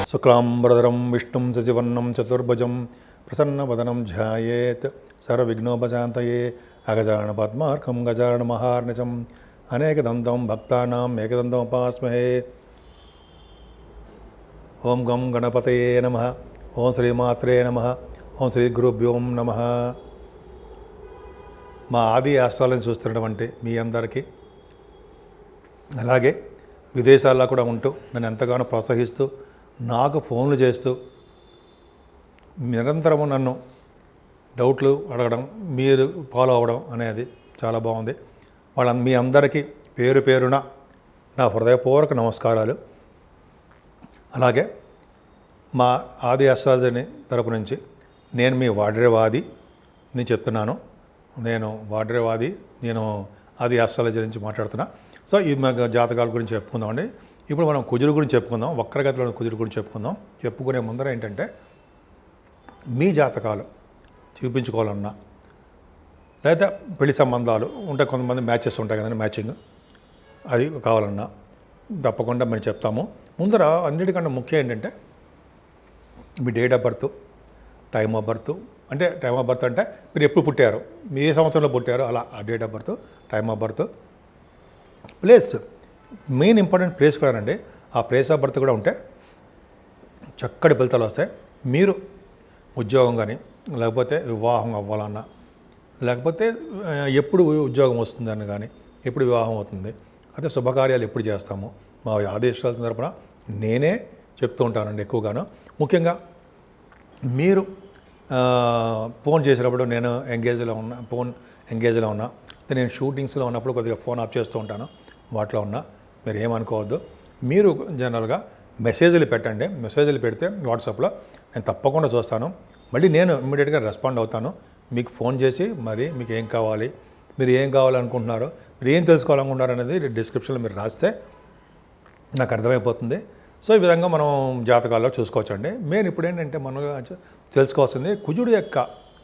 శుక్లాంబరధరం విష్ణుం శశివర్ణం చతుర్భుజం ప్రసన్నవదనం ధ్యాయేత్ సర్వవిఘ్నోపశాంతయే అగజానన పద్మార్కం గజానన మహార్నిశం అనేకదంతం భక్తానాం ఏకదంతం ఉపాస్మహే. ఓం గం గణపతయే నమః. ఓం శ్రీమాత్రే నమః. ఓం శ్రీ గురుభ్యోం నమః. మా ఆది ఆశ్రయాలను చూస్తున్నటువంటి మీ అందరికీ, అలాగే విదేశాల్లో కూడా ఉంటూ నన్ను ఎంతగానో ప్రోత్సహిస్తూ నాకు ఫోన్లు చేస్తూ నిరంతరము నన్ను డౌట్లు అడగడం, మీరు ఫాలో అవ్వడం అనేది చాలా బాగుంది. మీ అందరికీ పేరు పేరున నా హృదయపూర్వక నమస్కారాలు. అలాగే మా ఆది అస్ట్రాలజీ తరపు నుంచి నేను మీ వాడ్రేవాది నేను చెప్తున్నాను. నేను వాడ్రేవాది, నేను ఆది అస్ట్రాలజీ నుంచి మాట్లాడుతున్నా. సో ఈ మన జాతకాల గురించి చెప్పుకుందామండి. ఇప్పుడు మనం కుజుడు గురించి చెప్పుకుందాం, వక్రగతిలో కుజుడు గురించి చెప్పుకుందాం. చెప్పుకునే ముందర ఏంటంటే, మీ జాతకాలు చూపించుకోవాలన్నా, లేదా పెళ్లి సంబంధాలు ఉంటాయి, కొంతమంది మ్యాచెస్ ఉంటాయి కదండి, మ్యాచింగ్ అది కావాలన్నా తప్పకుండా మేము చెప్తాము. ముందర అన్నిటికన్నా ముఖ్యం ఏంటంటే మీ date of birth, time of birth. అంటే టైమ్ ఆఫ్ బర్త్ అంటే మీరు ఎప్పుడు పుట్టారు, మీ ఏ సంవత్సరంలో పుట్టారో అలా ఆ date of birth, time of birth, place, main important place కూడా అండి. ఆ ప్లేస్ ఆఫ్ బర్త్ కూడా ఉంటే చక్కటి ఫలితాలు వస్తాయి. మీరు ఉద్యోగం కానీ, లేకపోతే వివాహం అవ్వాలన్నా, లేకపోతే ఎప్పుడు ఉద్యోగం వస్తుందని కానీ, ఎప్పుడు వివాహం అవుతుంది, అదే శుభకార్యాలు ఎప్పుడు చేస్తాము, మా ఆదేశాల తరపున నేనే చెప్తూ ఉంటానండి ఎక్కువగాను. ముఖ్యంగా మీరు ఫోన్ చేసినప్పుడు నేను ఫోన్ ఎంగేజ్లో ఉన్నా, నేను షూటింగ్స్లో ఉన్నప్పుడు కొద్దిగా ఫోన్ ఆఫ్ చేస్తూ ఉంటాను. వాటిలో ఉన్నా మీరు ఏమనుకోవద్దు. మీరు జనరల్గా మెసేజ్లు పెట్టండి. మెసేజ్లు పెడితే వాట్సాప్లో నేను తప్పకుండా చూస్తాను. మళ్ళీ నేను ఇమ్మీడియట్గా రెస్పాండ్ అవుతాను. మీకు ఫోన్ చేసి మరి మీకు ఏం కావాలి, మీరు ఏం కావాలనుకుంటున్నారో, మీరు ఏం తెలుసుకోవాలనుకుంటున్నారు అనేది డిస్క్రిప్షన్లో మీరు రాస్తే నాకు అర్థమైపోతుంది. సో ఈ విధంగా మనం జాతకాల్లో చూసుకోవచ్చండి. మెయిన్ ఇప్పుడు ఏంటంటే మనం తెలుసుకోవాల్సింది కుజుడు యొక్క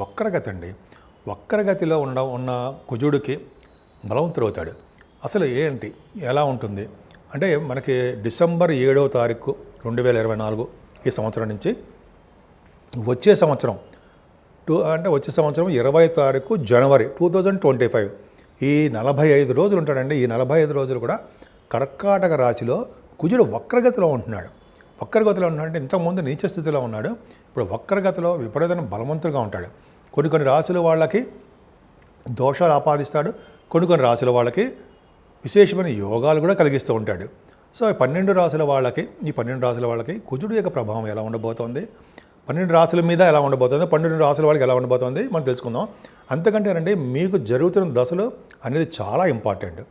వక్రగతి అండి. వక్రగతిలో ఉన్న కుజుడికి బలవంతుడవుతాడు. అసలు ఏంటి, ఎలా ఉంటుంది అంటే, మనకి డిసెంబర్ 7వ తారీఖు 2024 ఈ సంవత్సరం నుంచి వచ్చే సంవత్సరం వచ్చే సంవత్సరం 20వ తారీఖు జనవరి 2025 ఈ 45 రోజులు ఉంటాడండి. ఈ 45 రోజులు కూడా కర్కాటక రాశిలో కుజుడు వక్రగతిలో ఉంటున్నాడు. వక్రగతిలో ఉంటున్నాడంటే ఇంతకుముందు నీచ స్థితిలో ఉన్నాడు, ఇప్పుడు వక్రగతిలో విపరీతమైన బలవంతుడుగా ఉంటాడు. కొన్ని రాశుల వాళ్ళకి దోషాలు ఆపాదిస్తాడు, కొన్ని రాశుల వాళ్ళకి విశేషమైన యోగాలు కూడా కలిగిస్తూ ఉంటాడు. సో ఈ 12 రాశుల వాళ్ళకి కుజుడు యొక్క ప్రభావం ఎలా ఉండబోతోంది, 12 రాశుల మీద ఎలా ఉండబోతుంది, 12 రాశుల వాళ్ళకి ఎలా ఉండబోతోంది మనం తెలుసుకుందాం. అంతకంటేనండి, మీకు జరుగుతున్న దశలు అనేది చాలా ఇంపార్టెంట్.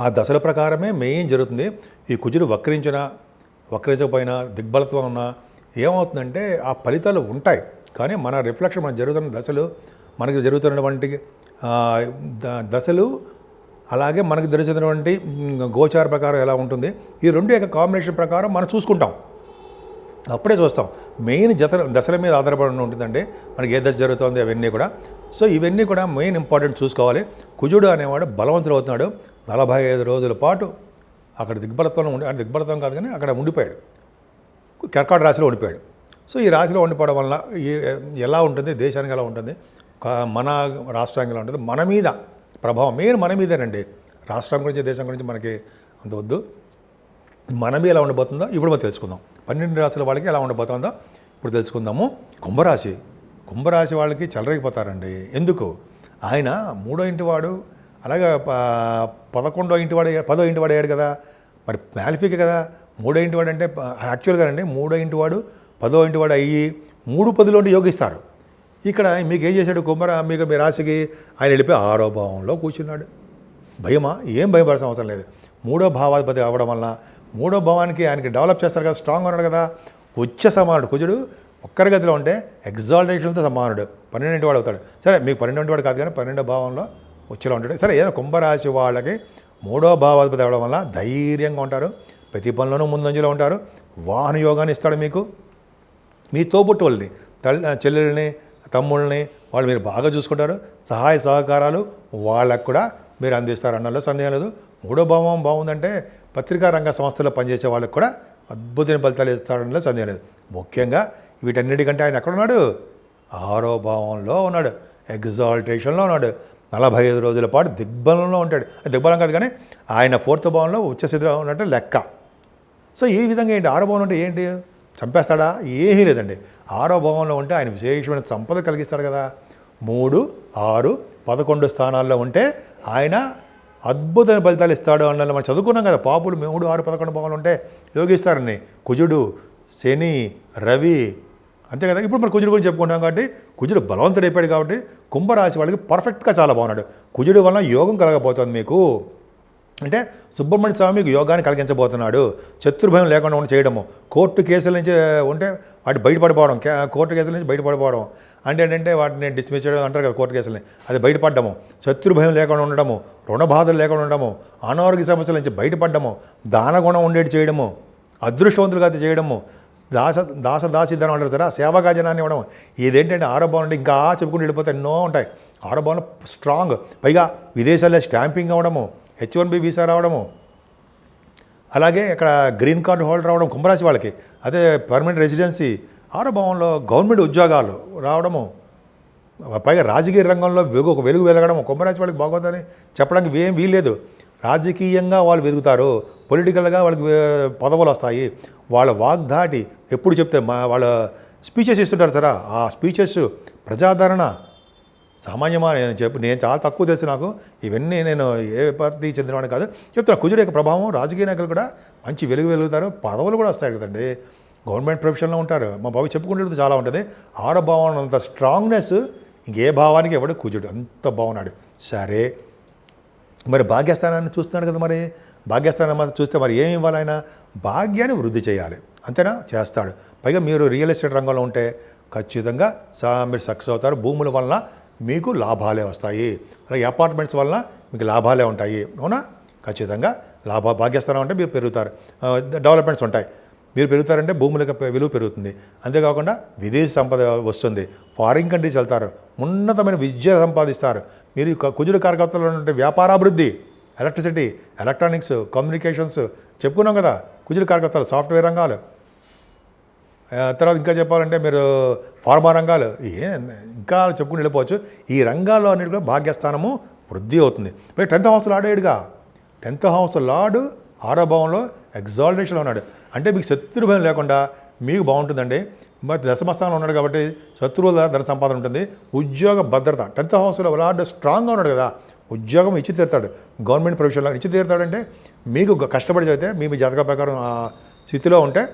ఆ దశల ప్రకారమే మెయిన్ జరుగుతుంది. ఈ కుజుడు వక్రించకపోయినా, దిగ్బలత్వం ఉన్నా ఏమవుతుందంటే ఆ ఫలితాలు ఉంటాయి. కానీ మన రిఫ్లెక్షన్, మనకు జరుగుతున్న దశలు, మనకి జరుగుతున్నటువంటి దశలు, అలాగే మనకు జరుగుతున్నటువంటి గోచార ప్రకారం ఎలా ఉంటుంది, ఈ రెండు యొక్క కాంబినేషన్ ప్రకారం మనం చూసుకుంటాం. అప్పుడే చూస్తాం. మెయిన్ దశల మీద ఆధారపడి ఉంటుందండి మనకి ఏ దశ జరుగుతుంది అవన్నీ కూడా. సో ఇవన్నీ కూడా మెయిన్ ఇంపార్టెంట్ చూసుకోవాలి. కుజుడు అనేవాడు బలవంతుడు అవుతున్నాడు. 45 రోజుల పాటు అక్కడ దిగ్బలత్వంలో దిగ్బలత్వం కాదు కానీ అక్కడ ఉండిపోయాడు, కర్కాటక రాశిలో ఉండిపోయాడు. సో ఈ రాశిలో ఉండిపోవడం వల్ల ఎలా ఉంటుంది, దేశానికి ఎలా ఉంటుంది, మన రాష్ట్రానికి ఎలా ఉంటుంది, మన మీద ప్రభావం మెయిన్ మన మీదేనండి. రాష్ట్రం గురించి, దేశం గురించి మనకి అంత వద్దు. మన మీద ఎలా ఉండబోతుందో ఇప్పుడు మనం తెలుసుకుందాం. 12 రాశుల వాళ్ళకి ఎలా ఉండబోతుందో ఇప్పుడు తెలుసుకుందాము. కుంభరాశి వాళ్ళకి చెలరేగిపోతారండి. ఎందుకు? ఆయన 3వ ఇంటి వాడు, అలాగే 11వ ఇంటి వాడు, 10వ ఇంటి వాడు అయ్యాడు కదా. మరి మ్యాలిఫిక్ కదా 3వ ఇంటి వాడు అంటే. యాక్చువల్గా అండి 3వ ఇంటి వాడు 10వ ఇంటి వాడు అయ్యి 3-10లో యోగిస్తారు. ఇక్కడ మీకు ఏం చేశాడు మీకు మీ రాశికి ఆయన వెళ్ళిపోయి 6వ భావంలో కూర్చున్నాడు. భయమా? ఏం భయపడాల్సిన అవసరం లేదు. 3వ భావాధిపతి అవ్వడం వల్ల 3వ భావానికి ఆయనకి డెవలప్ చేస్తారు కదా, స్ట్రాంగ్ ఉన్నాడు కదా. ఉచ్చ సమానుడు కుజుడు ఒక్కరిగతిలో ఉంటే ఎగ్జాల్టేషన్తో సమానుడు, 12వ వాడు అవుతాడు. సరే మీకు 12వ వాడు కాదు కానీ 12వ భావంలో ఉచ్చలో ఉంటాడు. సరే ఏదో కుంభరాశి వాళ్ళకి 3వ భావాధిపతి అవ్వడం వల్ల ధైర్యంగా ఉంటారు, ప్రతి పనులను ముందంజలో ఉంటారు. వాహన యోగాన్ని ఇస్తాడు మీకు. మీ తోబుట్టు వాళ్ళని, చెల్లెల్ని, తమ్ముళ్ళని వాళ్ళు మీరు బాగా చూసుకుంటారు. సహాయ సహకారాలు వాళ్ళకు కూడా మీరు అందిస్తారు అన్నలో సందేహం లేదు. 3వ భావం బాగుందంటే పత్రికా రంగ సంస్థలో పనిచేసే వాళ్ళకి కూడా అద్భుతమైన ఫలితాలు ఇస్తాడని సందేహం లేదు. ముఖ్యంగా వీటన్నిటికంటే ఆయన ఎక్కడున్నాడు? 6వ భావంలో ఉన్నాడు, ఎగ్జాల్టేషన్లో ఉన్నాడు. 45 రోజుల పాటు దిగ్బలంలో ఉంటాడు. దిగ్బలం కాదు కానీ ఆయన 4th భావంలో ఉచ్చస్థితిలో ఉన్నట్టు లెక్క. సో ఈ విధంగా ఏంటి 6వ భావం అంటే ఏంటి? చంపేస్తాడా? ఏమీ లేదండి. 6వ భావంలో ఉంటే ఆయన విశేషమైన సంపద కలిగిస్తాడు కదా. 3, 6, 11 స్థానాల్లో ఉంటే ఆయన అద్భుతమైన ఫలితాలు ఇస్తాడు అన్న మనం చదువుకున్నాం కదా. పాపులు 3, 6, 11 భావాలు ఉంటే యోగిస్తారని. కుజుడు, శని, రవి, అంతే కదా. ఇప్పుడు మనం కుజుడు గురించి చెప్పుకుంటాం కాబట్టి కుజుడు బలవంతుడైపోయాడు కాబట్టి కుంభరాశి వాళ్ళకి పర్ఫెక్ట్గా చాలా బాగున్నాడు. కుజుడు వలన యోగం కలగబోతుంది మీకు. అంటే సుబ్రహ్మణ్య స్వామి మీకు యోగాన్ని కలిగించబోతున్నాడు. శత్రుభయం లేకుండా ఉండి చేయడము, కోర్టు కేసుల నుంచి ఉంటే వాటి బయటపడిపోవడం, కోర్టు కేసుల నుంచి బయటపడిపోవడం అంటే ఏంటంటే వాటిని డిస్మిస్ చేయడం అంటారు కదా, కోర్టు కేసులని, అది బయటపడ్డము, శత్రుభయం లేకుండా ఉండడము, రుణ బాధలు లేకుండా ఉండడము, అనారోగ్య సమస్యల నుంచి బయటపడ్డము, దానగుణం ఉండేటి చేయడము, అదృష్టవంతులుగా చేయడము, దాసదాసిధనం అంటారు సరే, సేవగా జనాన్ని ఇవ్వడం. ఇదేంటంటే 6వ భావం అంటే ఇంకా చెప్పుకుంటూ వెళ్ళిపోతే ఎన్నో ఉంటాయి. 6వ భావంలో స్ట్రాంగ్, పైగా విదేశాల్లో స్టాంపింగ్ అవ్వడము, H1B వీసా రావడము, అలాగే ఇక్కడ గ్రీన్ కార్డు హోల్డర్ రావడం కుంభరాశి వాళ్ళకి, అదే పర్మనెంట్ రెసిడెన్సీ. 6వ భావంలో గవర్నమెంట్ ఉద్యోగాలు రావడము, పైగా రాజకీయ రంగంలో ఒక వెలుగు వెలగడం కుంభరాశి వాళ్ళకి బాగోదని చెప్పడానికి ఏం వీల్లేదు. రాజకీయంగా వాళ్ళు వెతుకుతారు, పొలిటికల్గా వాళ్ళకి పదవులు వస్తాయి. వాళ్ళ వాగ్దాటి ఎప్పుడు చెప్తే వాళ్ళ స్పీచెస్ ఇస్తుంటారు సరే, ఆ స్పీచెస్ ప్రజాదరణ సామాన్యమా నేను చాలా తక్కువ తెలుసు నాకు, ఇవన్నీ నేను ఏ పార్టీకి చెందినవాడిని కాదు చెప్తున్నా. కుజుడు యొక్క ప్రభావం రాజకీయ నాయకులు కూడా మంచి వెలుగుతారు, పదవులు కూడా వస్తాయి కదండి, గవర్నమెంట్ ప్రొఫెషన్లో ఉంటారు. మా బాబు చెప్పుకుంటే చాలా ఉంటుంది. 6వ భావం అంత స్ట్రాంగ్నెస్ ఇంకే భావానికి ఎవడు కుజుడు అంత బాగున్నాడు. సరే, మరి భాగ్యస్థానాన్ని చూస్తున్నాడు కదా, మరి భాగ్యస్థానం చూస్తే మరి ఏమి ఇవ్వాలి? ఆయన భాగ్యాన్ని వృద్ధి చేయాలి, అంతేనా? చేస్తాడు. పైగా మీరు రియల్ ఎస్టేట్ రంగంలో ఉంటే ఖచ్చితంగా మీరు సక్సెస్ అవుతారు. భూముల వలన మీకు లాభాలే వస్తాయి, అలాగే అపార్ట్మెంట్స్ వలన మీకు లాభాలే ఉంటాయి. అవునా? ఖచ్చితంగా భాగ్యస్థానం అంటే మీరు పెరుగుతారు, డెవలప్మెంట్స్ ఉంటాయి, మీరు పెరుగుతారంటే భూములకు విలువ పెరుగుతుంది. అంతేకాకుండా విదేశీ సంపద వస్తుంది, ఫారిన్ కంట్రీస్ వెళ్తారు, ఉన్నతమైన విద్య సంపాదిస్తారు. మీరు కుజుడు కార్యకర్తలు ఉంటే వ్యాపారాభివృద్ధి, ఎలక్ట్రిసిటీ, ఎలక్ట్రానిక్స్, కమ్యూనికేషన్స్ చెప్పుకున్నాం కదా. కుజుడు కార్యకర్తలు సాఫ్ట్వేర్ రంగాలు, తర్వాత ఇంకా చెప్పాలంటే మీరు ఫార్మా రంగాలు, ఇంకా చెప్పుకుని వెళ్ళిపోవచ్చు. ఈ రంగాల్లో అన్నిటి కూడా భాగ్యస్థానము వృద్ధి అవుతుంది. మరి 10th హౌస్ లాడేడుగా, 10th హౌస్ లాడు 6వ భావంలో ఎగ్జాల్టేషన్లో ఉన్నాడు. అంటే మీకు శత్రుభయం లేకుండా మీకు బాగుంటుందండి. మరి దశమస్థానంలో ఉన్నాడు కాబట్టి శత్రువుల ధన సంపాదన ఉంటుంది, ఉద్యోగ భద్రత. 10th హౌస్లో లార్డ్ స్ట్రాంగ్గా ఉన్నాడు కదా, ఉద్యోగం ఇచ్చి తీరుతాడు. గవర్నమెంట్ ప్రొఫెషన్లో ఇచ్చి తీరుతాడంటే మీకు కష్టపడి చదివితే మీ జాతక ప్రకారం ఆ స్థితిలో ఉంటే,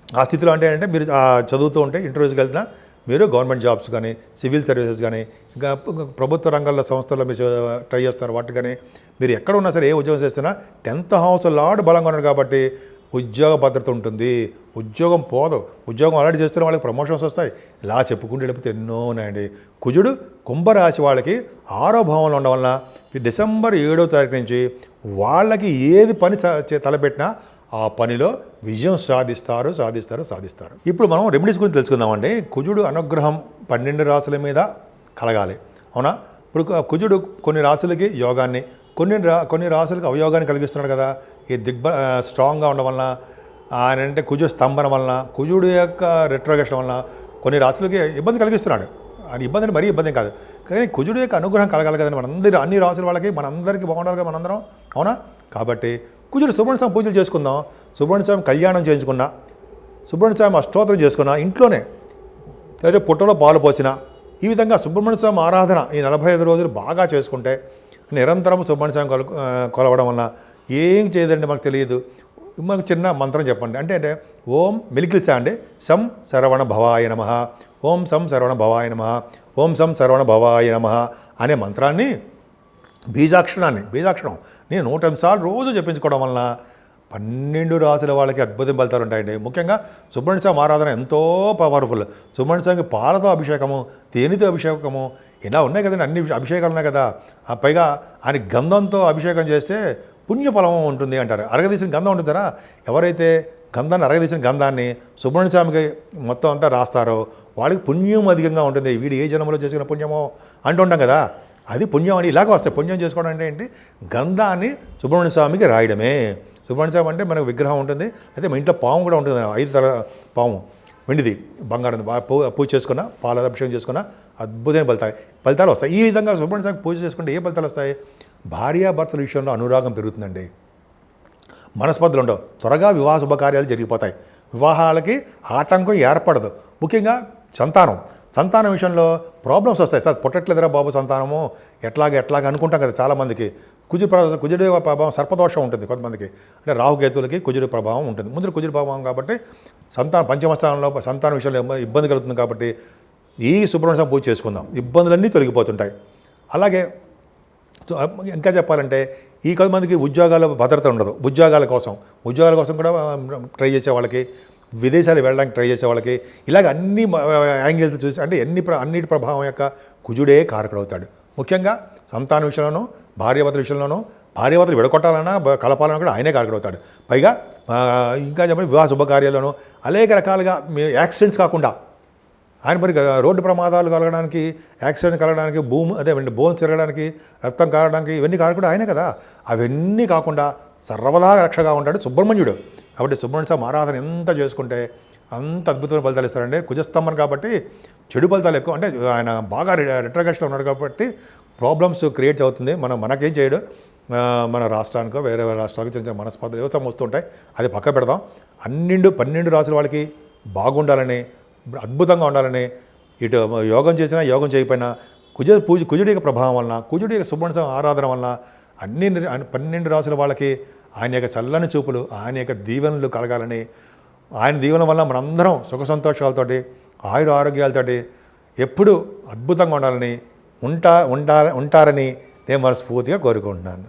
ఆ స్థితిలో అంటే ఏంటంటే మీరు చదువుతూ ఉంటే ఇంటర్వ్యూస్కి వెళ్తున్నా మీరు గవర్నమెంట్ జాబ్స్ కానీ, సివిల్ సర్వీసెస్ కానీ, ఇంకా ప్రభుత్వ రంగాల్లో సంస్థల్లో మీరు ట్రై చేస్తారు. వాటి కానీ మీరు ఎక్కడ ఉన్నా సరే, ఏ ఉద్యోగం చేస్తున్నా 10th హౌస్ లార్డ్ బలంగా ఉన్నాడు కాబట్టి ఉద్యోగ భద్రత ఉంటుంది, ఉద్యోగం పోదు. ఉద్యోగం ఆల్రెడీ చేస్తున్న వాళ్ళకి ప్రమోషన్స్ వస్తాయి. ఇలా చెప్పుకుంటూ వెళ్ళిపోతే ఎన్నో ఉన్నాయండి. కుజుడు కుంభరాశి వాళ్ళకి 6వ భావంలో ఉండడం వలన డిసెంబర్ 7వ తారీఖు నుంచి వాళ్ళకి ఏది పని తలపెట్టినా ఆ పనిలో విజయం సాధిస్తారు. ఇప్పుడు మనం రెమెడీస్ గురించి తెలుసుకుందామండి. కుజుడు అనుగ్రహం 12 రాశుల మీద కలగాలి, అవునా? ఇప్పుడు కుజుడు కొన్ని రాశులకి యోగాన్ని, కొన్ని రాశులకు అవయోగాన్ని కలిగిస్తున్నాడు కదా. ఈ స్ట్రాంగ్గా ఉండడం వలన, ఆయన అంటే కుజుడు స్తంభన వలన, కుజుడు యొక్క రెట్రోగేషన్ వలన కొన్ని రాశులకి ఇబ్బంది కలిగిస్తున్నాడు. అది ఇబ్బంది అంటే మరీ ఇబ్బంది కాదు, కానీ కుజుడు యొక్క అనుగ్రహం కలగాలి కదండి. మనందరూ అన్ని రాశుల వాళ్ళకి మనందరికీ బాగుండాలి కదా మనందరం, అవునా? కాబట్టి కుజుడు సుబ్రహ్మణ్య స్వామి పూజలు చేసుకుందాం, సుబ్రహ్మణ్య స్వామి కళ్యాణం చేయించుకున్నా, సుబ్రహ్మణ్య స్వామి అష్టోత్తరం చేసుకున్నా ఇంట్లోనే, లేదా పుట్టలో పాలు పోసిన, ఈ విధంగా సుబ్రహ్మణ్య స్వామి ఆరాధన ఈ 45 రోజులు బాగా చేసుకుంటే, నిరంతరం సుబ్రహ్మణ్య స్వామి కొలవడం వలన ఏం చేయదండి మనకు తెలియదు. మనకు చిన్న మంత్రం చెప్పండి. అంటే ఓం మెలికిలిసా అండి, సం శరవణ భవాయ నమః, ఓం సం శరవణ భవాయ నమః, ఓం సం శరవణ భవాయ నమః అనే మంత్రాన్ని, బీజాక్షరం నేను 108 సార్లు రోజు చెప్పించుకోవడం వలన 12 రాశుల వాళ్ళకి అద్భుతం ఫలితాలు ఉంటాయండి. ముఖ్యంగా సుబ్రహ్మణ్య స్వామి ఆరాధన ఎంతో పవర్ఫుల్. సుబ్రహ్మణ్య స్వామికి పాలతో అభిషేకము, తేనెతో అభిషేకము, ఇలా ఉన్నాయి కదండి, అన్ని అభిషేకాలు ఉన్నాయి కదా. పైగా ఆయన గంధంతో అభిషేకం చేస్తే పుణ్యఫలం ఉంటుంది అంటారు. అరగదీసిన గంధం ఉంటుందా, ఎవరైతే అరగదీసిన గంధాన్ని సుబ్రహ్మణ్య స్వామికి మొత్తం అంతా రాస్తారో వాళ్ళకి పుణ్యం అధికంగా ఉంటుంది. వీడు ఏ జన్మలో చేసుకున్న పుణ్యమో అంటుంటాం కదా, అది పుణ్యం అని ఇలాగ వస్తాయి. పుణ్యం చేసుకోవడం అంటే ఏంటి? గంధాన్ని సుబ్రహ్మణ్య స్వామికి రాయడమే. సుబ్రహ్మణ్య స్వామి అంటే మనకు విగ్రహం ఉంటుంది, అయితే మన ఇంట్లో పాము కూడా ఉంటుంది, 5 తల పాము వెండిది, బంగారం పూజ చేసుకున్న, పాల అభిషేకం చేసుకున్న అద్భుతమైన ఫలితాలు వస్తాయి. ఈ విధంగా సుబ్రహ్మణ్య స్వామికి పూజ చేసుకుంటే ఏ ఫలితాలు వస్తాయి? భార్యాభర్తల విషయంలో అనురాగం పెరుగుతుందండి, మనస్పర్ధలు ఉండవు, త్వరగా వివాహ శుభకార్యాలు జరిగిపోతాయి, వివాహాలకి ఆటంకం ఏర్పడదు. ముఖ్యంగా సంతానం విషయంలో ప్రాబ్లమ్స్ వస్తాయి. సార్ పుట్టట్లేదురా బాబు సంతానము, ఎట్లాగా అనుకుంటాం కదా చాలామందికి. కుజుడి ప్రభావం, సర్పదోషం ఉంటుంది కొంతమందికి, అంటే రాహుకేతులకి కుజుడి ప్రభావం ఉంటుంది. ముందు కుజుడి ప్రభావం కాబట్టి పంచమస్థానంలో సంతాన విషయంలో ఇబ్బంది కలుగుతుంది. కాబట్టి ఈ సుబ్రహ్మణ్య స్వామి పూజ చేసుకుందాం, ఇబ్బందులన్నీ తొలగిపోతుంటాయి. అలాగే ఇంకా చెప్పాలంటే ఈ కొంతమందికి ఉద్యోగాల భద్రత ఉండదు, ఉద్యోగాల కోసం కూడా ట్రై చేసే వాళ్ళకి, విదేశాలు వెళ్ళడానికి ట్రై చేసే వాళ్ళకి, ఇలాగ అన్ని యాంగిల్స్ చూసి, అంటే అన్నిటి ప్రభావం యొక్క కుజుడే కారకుడవుతాడు. ముఖ్యంగా సంతాన విషయంలోనూ, భార్యాభర్తల విషయంలోనూ, భార్యాభర్తలు విడగొట్టాలన్నా కలపాలన్నా కూడా ఆయనే కారకుడవుతాడు. పైగా ఇంకా చెప్పండి వివాహ శుభకార్యాల్లోనూ అనేక రకాలుగా యాక్సిడెంట్స్ కాకుండా, ఆయన మరి రోడ్డు ప్రమాదాలు కలగడానికి, యాక్సిడెంట్ కలగడానికి, బోన్స్ తిరగడానికి, రక్తం కారడానికి, ఇవన్నీ కారకుడు ఆయనే కదా. అవన్నీ కాకుండా సర్వదా రక్షగా ఉంటాడు సుబ్రహ్మణ్యుడు. కాబట్టి సుబ్రహ్మణ్య స్వామి ఆరాధన ఎంత చేసుకుంటే అంత అద్భుతమైన ఫలితాలు ఇస్తారండి. కుజస్తంభం కాబట్టి చెడు ఫలితాలు ఎక్కువ, అంటే ఆయన బాగా రిట్రగేషన్లో ఉన్నాడు కాబట్టి ప్రాబ్లమ్స్ క్రియేట్ అవుతుంది. మనకేం చేయడు, మన రాష్ట్రానికో వేరే రాష్ట్రాలకు చిన్న చిన్న మనస్పర్ధలు వ్యవస్థ వస్తుంటాయి, అది పక్క పెడదాం. 12 రాసుల వాళ్ళకి బాగుండాలని, అద్భుతంగా ఉండాలని, ఇటు యోగం చేసినా యోగం చేయకపోయినా కుజుడి యొక్క ప్రభావం వలన, కుజుడి యొక్క సుబ్రహ్మణ్య స్వామి ఆరాధన వలన 12 రాసుల వాళ్ళకి ఆయన యొక్క చల్లని చూపులు, ఆయన యొక్క దీవెనలు కలగాలని, ఆయన దీవెన వల్ల మనందరం సుఖ సంతోషాలతోటి, ఆయుర ఆరోగ్యాలతోటి ఎప్పుడూ అద్భుతంగా ఉండాలని, ఉంటారని నేను మనస్ఫూర్తిగా కోరుకుంటున్నాను.